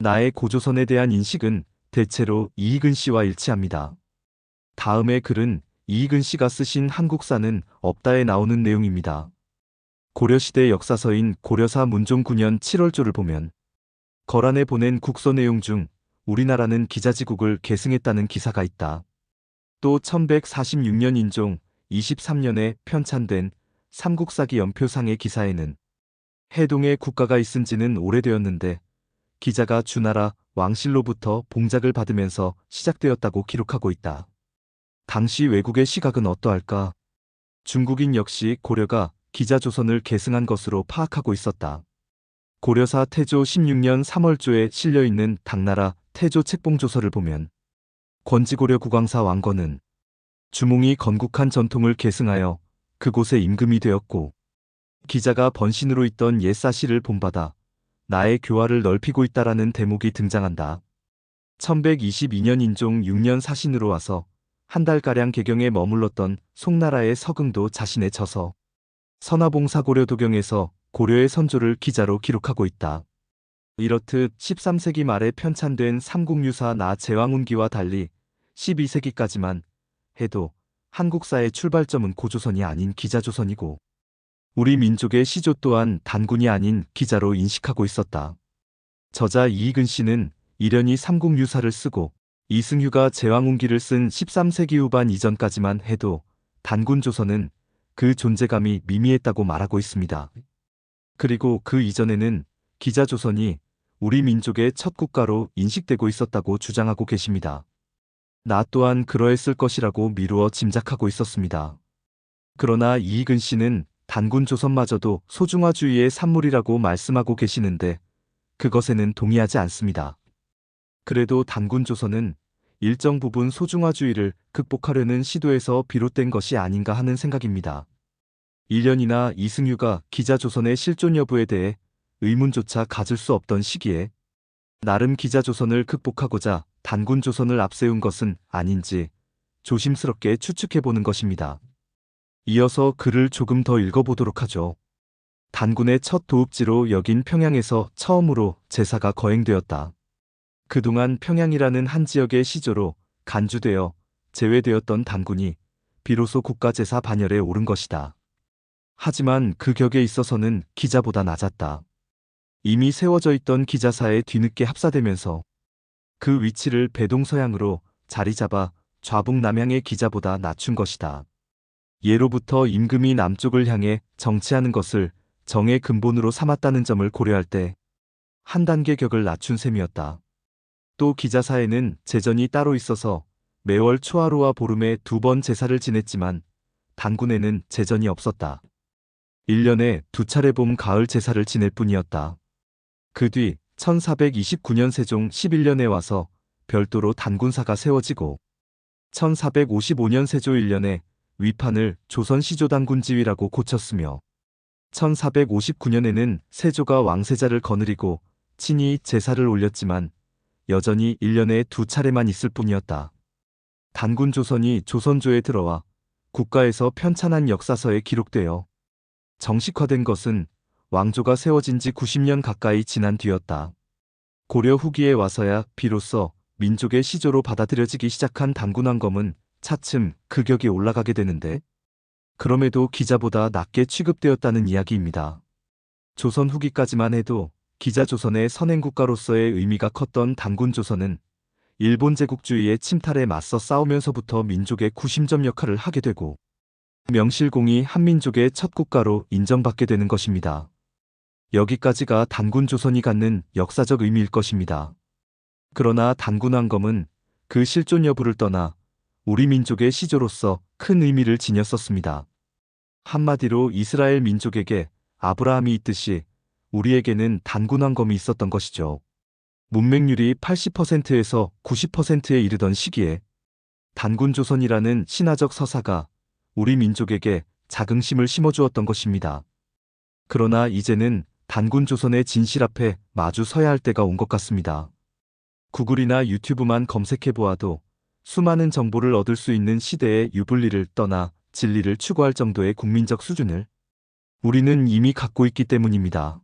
나의 고조선에 대한 인식은 대체로 이익은 씨와 일치합니다. 다음의 글은 이익은 씨가 쓰신 한국사는 없다에 나오는 내용입니다. 고려시대 역사서인 고려사 문종 9년 7월조를 보면 거란에 보낸 국서 내용 중 우리나라는 기자지국을 계승했다는 기사가 있다. 또 1146년 인종 23년에 편찬된 삼국사기 연표상의 기사에는 해동에 국가가 있은 지는 오래되었는데 기자가 주나라 왕실로부터 봉작을 받으면서 시작되었다고 기록하고 있다. 당시 외국의 시각은 어떠할까? 중국인 역시 고려가 기자조선을 계승한 것으로 파악하고 있었다. 고려사 태조 16년 3월조에 실려있는 당나라 태조 책봉조서를 보면 권지고려 국왕사 왕건은 주몽이 건국한 전통을 계승하여 그곳에 임금이 되었고 기자가 번신으로 있던 옛사실을 본받아 나의 교화를 넓히고 있다라는 대목이 등장한다. 1122년 인종 6년 사신으로 와서 한 달가량 개경에 머물렀던 송나라의 서긍도 자신의 저서 선화봉사고려도경에서 고려의 선조를 기자로 기록하고 있다. 이렇듯 13세기 말에 편찬된 삼국유사 나 제왕운기와 달리 12세기까지만 해도 한국사의 출발점은 고조선이 아닌 기자조선이고 우리 민족의 시조 또한 단군이 아닌 기자로 인식하고 있었다. 저자 이익은 씨는 이련히 삼국유사를 쓰고 이승휴가 제왕운기를 쓴 13세기 후반 이전까지만 해도 단군조선은 그 존재감이 미미했다고 말하고 있습니다. 그리고 그 이전에는 기자조선이 우리 민족의 첫 국가로 인식되고 있었다고 주장하고 계십니다. 나 또한 그러했을 것이라고 미루어 짐작하고 있었습니다. 그러나 이익은 씨는 단군조선마저도 소중화주의의 산물이라고 말씀하고 계시는데 그것에는 동의하지 않습니다. 그래도 단군조선은 일정 부분 소중화주의를 극복하려는 시도에서 비롯된 것이 아닌가 하는 생각입니다. 일련이나 이승휴가 기자조선의 실존 여부에 대해 의문조차 가질 수 없던 시기에 나름 기자조선을 극복하고자 단군조선을 앞세운 것은 아닌지 조심스럽게 추측해보는 것입니다. 이어서 글을 조금 더 읽어보도록 하죠. 단군의 첫 도읍지로 여긴 평양에서 처음으로 제사가 거행되었다. 그동안 평양이라는 한 지역의 시조로 간주되어 제외되었던 단군이 비로소 국가제사 반열에 오른 것이다. 하지만 그 격에 있어서는 기자보다 낮았다. 이미 세워져 있던 기자사에 뒤늦게 합사되면서 그 위치를 배동서양으로 자리 잡아 좌북남향의 기자보다 낮춘 것이다. 예로부터 임금이 남쪽을 향해 정치하는 것을 정의 근본으로 삼았다는 점을 고려할 때 한 단계 격을 낮춘 셈이었다. 또 기자사에는 제전이 따로 있어서 매월 초하루와 보름에 2번 제사를 지냈지만 단군에는 제전이 없었다. 1년에 2차례 봄 가을 제사를 지낼 뿐이었다. 그 뒤 1429년 세종 11년에 와서 별도로 단군사가 세워지고 1455년 세조 1년에 위판을 조선시조단군지위라고 고쳤으며 1459년에는 세조가 왕세자를 거느리고 친히 제사를 올렸지만 여전히 1년에 2차례만 있을 뿐이었다. 단군조선이 조선조에 들어와 국가에서 편찬한 역사서에 기록되어 정식화된 것은 왕조가 세워진 지 90년 가까이 지난 뒤였다. 고려 후기에 와서야 비로소 민족의 시조로 받아들여지기 시작한 단군왕검은 차츰 그 격이 올라가게 되는데 그럼에도 기자보다 낮게 취급되었다는 이야기입니다. 조선 후기까지만 해도 기자조선의 선행국가로서의 의미가 컸던 단군조선은 일본 제국주의의 침탈에 맞서 싸우면서부터 민족의 구심점 역할을 하게 되고 명실공히 한민족의 첫 국가로 인정받게 되는 것입니다. 여기까지가 단군조선이 갖는 역사적 의미일 것입니다. 그러나 단군왕검은 그 실존 여부를 떠나 우리 민족의 시조로서 큰 의미를 지녔었습니다. 한마디로 이스라엘 민족에게 아브라함이 있듯이 우리에게는 단군왕검이 있었던 것이죠. 문맹률이 80%에서 90%에 이르던 시기에 단군조선이라는 신화적 서사가 우리 민족에게 자긍심을 심어주었던 것입니다. 그러나 이제는 단군조선의 진실 앞에 마주 서야 할 때가 온 것 같습니다. 구글이나 유튜브만 검색해보아도 수많은 정보를 얻을 수 있는 시대의 유불리를 떠나 진리를 추구할 정도의 국민적 수준을 우리는 이미 갖고 있기 때문입니다.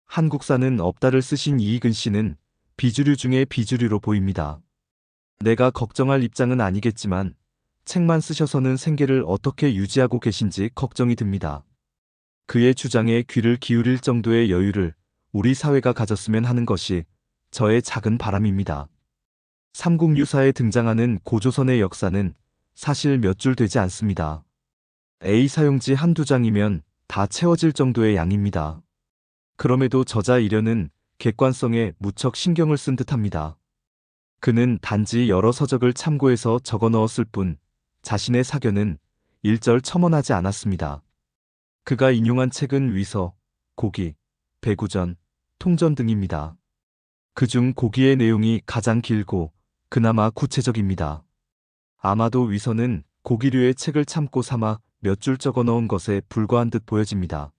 한국사는 없다를 쓰신 이익은 씨는 비주류 중에 비주류로 보입니다. 내가 걱정할 입장은 아니겠지만 책만 쓰셔서는 생계를 어떻게 유지하고 계신지 걱정이 듭니다. 그의 주장에 귀를 기울일 정도의 여유를 우리 사회가 가졌으면 하는 것이 저의 작은 바람입니다. 삼국유사에 등장하는 고조선의 역사는 사실 몇 줄 되지 않습니다. A 사용지 한두 장이면 다 채워질 정도의 양입니다. 그럼에도 저자 이련은 객관성에 무척 신경을 쓴 듯합니다. 그는 단지 여러 서적을 참고해서 적어 넣었을 뿐 자신의 사견은 일절 첨언하지 않았습니다. 그가 인용한 책은 위서, 고기, 배구전, 통전 등입니다. 그중 고기의 내용이 가장 길고 그나마 구체적입니다. 아마도 위서는 고기류의 책을 참고 삼아 몇 줄 적어 넣은 것에 불과한 듯 보여집니다.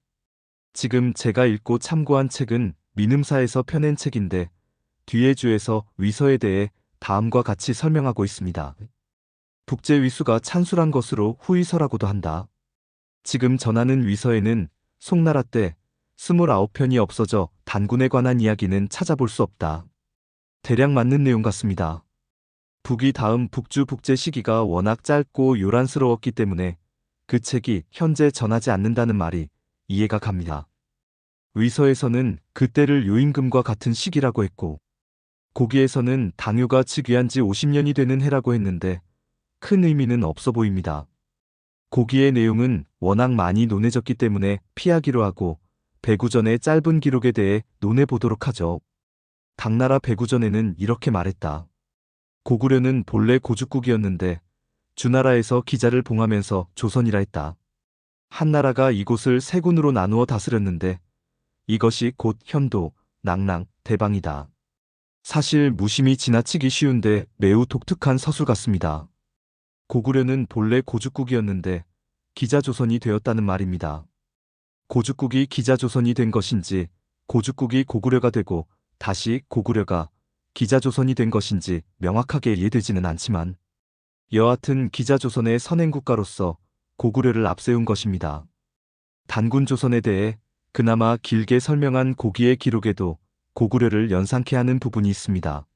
지금 제가 읽고 참고한 책은 민음사에서 펴낸 책인데 뒤에 주에서 위서에 대해 다음과 같이 설명하고 있습니다. 북제위수가 찬술한 것으로 후위서라고도 한다. 지금 전하는 위서에는 송나라 때 29편이 없어져 단군에 관한 이야기는 찾아볼 수 없다. 대략 맞는 내용 같습니다. 북이 다음 북주 북제 시기가 워낙 짧고 요란스러웠기 때문에 그 책이 현재 전하지 않는다는 말이 이해가 갑니다. 위서에서는 그때를 요임금과 같은 시기라고 했고 고기에서는 당유가 즉위한 지 50년이 되는 해라고 했는데 큰 의미는 없어 보입니다. 고기의 내용은 워낙 많이 논해졌기 때문에 피하기로 하고 배구전의 짧은 기록에 대해 논해보도록 하죠. 당나라 배구전에는 이렇게 말했다. 고구려는 본래 고죽국이었는데 주나라에서 기자를 봉하면서 조선이라 했다. 한나라가 이곳을 세 군으로 나누어 다스렸는데 이것이 곧 현도, 낙랑, 대방이다. 사실 무심히 지나치기 쉬운데 매우 독특한 서술 같습니다. 고구려는 본래 고죽국이었는데 기자조선이 되었다는 말입니다. 고죽국이 기자조선이 된 것인지 고죽국이 고구려가 되고 다시 고구려가 기자조선이 된 것인지 명확하게 이해되지는 않지만 여하튼 기자조선의 선행국가로서 고구려를 앞세운 것입니다. 단군조선에 대해 그나마 길게 설명한 고기의 기록에도 고구려를 연상케 하는 부분이 있습니다.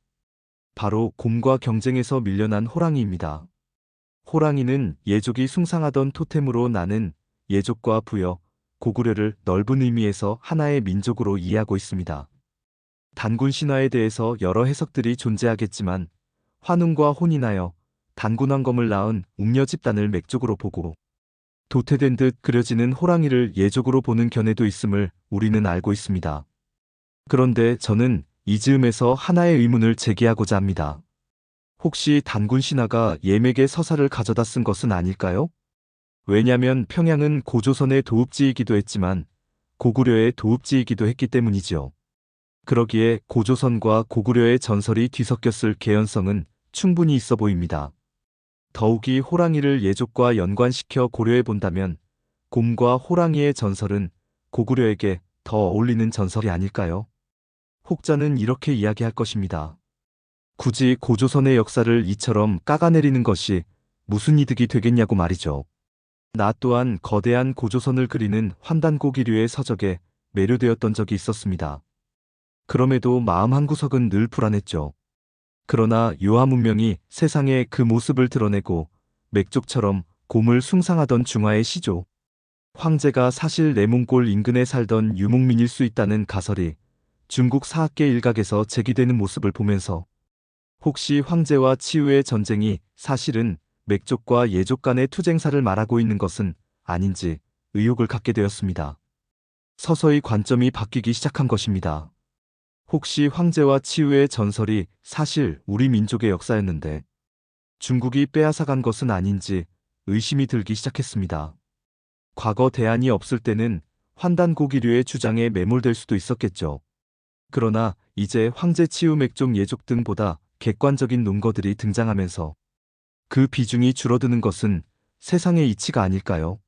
바로 곰과 경쟁에서 밀려난 호랑이입니다. 호랑이는 예족이 숭상하던 토템으로 나는 예족과 부여, 고구려를 넓은 의미에서 하나의 민족으로 이해하고 있습니다. 단군 신화에 대해서 여러 해석들이 존재하겠지만 환웅과 혼인하여 단군왕검을 낳은 웅녀 집단을 맥족으로 보고 도태된 듯 그려지는 호랑이를 예족으로 보는 견해도 있음을 우리는 알고 있습니다. 그런데 저는 이 즈음에서 하나의 의문을 제기하고자 합니다. 혹시 단군 신화가 예맥의 서사를 가져다 쓴 것은 아닐까요? 왜냐면 평양은 고조선의 도읍지이기도 했지만 고구려의 도읍지이기도 했기 때문이지요. 그러기에 고조선과 고구려의 전설이 뒤섞였을 개연성은 충분히 있어 보입니다. 더욱이 호랑이를 예족과 연관시켜 고려해 본다면 곰과 호랑이의 전설은 고구려에게 더 어울리는 전설이 아닐까요? 혹자는 이렇게 이야기할 것입니다. 굳이 고조선의 역사를 이처럼 깎아내리는 것이 무슨 이득이 되겠냐고 말이죠. 나 또한 거대한 고조선을 그리는 환단고기류의 서적에 매료되었던 적이 있었습니다. 그럼에도 마음 한구석은 늘 불안했죠. 그러나 요하 문명이 세상에 그 모습을 드러내고 맥족처럼 곰을 숭상하던 중화의 시조. 황제가 사실 내몽골 인근에 살던 유목민일 수 있다는 가설이 중국 사학계 일각에서 제기되는 모습을 보면서 혹시 황제와 치우의 전쟁이 사실은 맥족과 예족 간의 투쟁사를 말하고 있는 것은 아닌지 의혹을 갖게 되었습니다. 서서히 관점이 바뀌기 시작한 것입니다. 혹시 황제와 치우의 전설이 사실 우리 민족의 역사였는데 중국이 빼앗아간 것은 아닌지 의심이 들기 시작했습니다. 과거 대안이 없을 때는 환단고기류의 주장에 매몰될 수도 있었겠죠. 그러나 이제 황제 치우 맥족 예족 등보다 객관적인 논거들이 등장하면서 그 비중이 줄어드는 것은 세상의 이치가 아닐까요?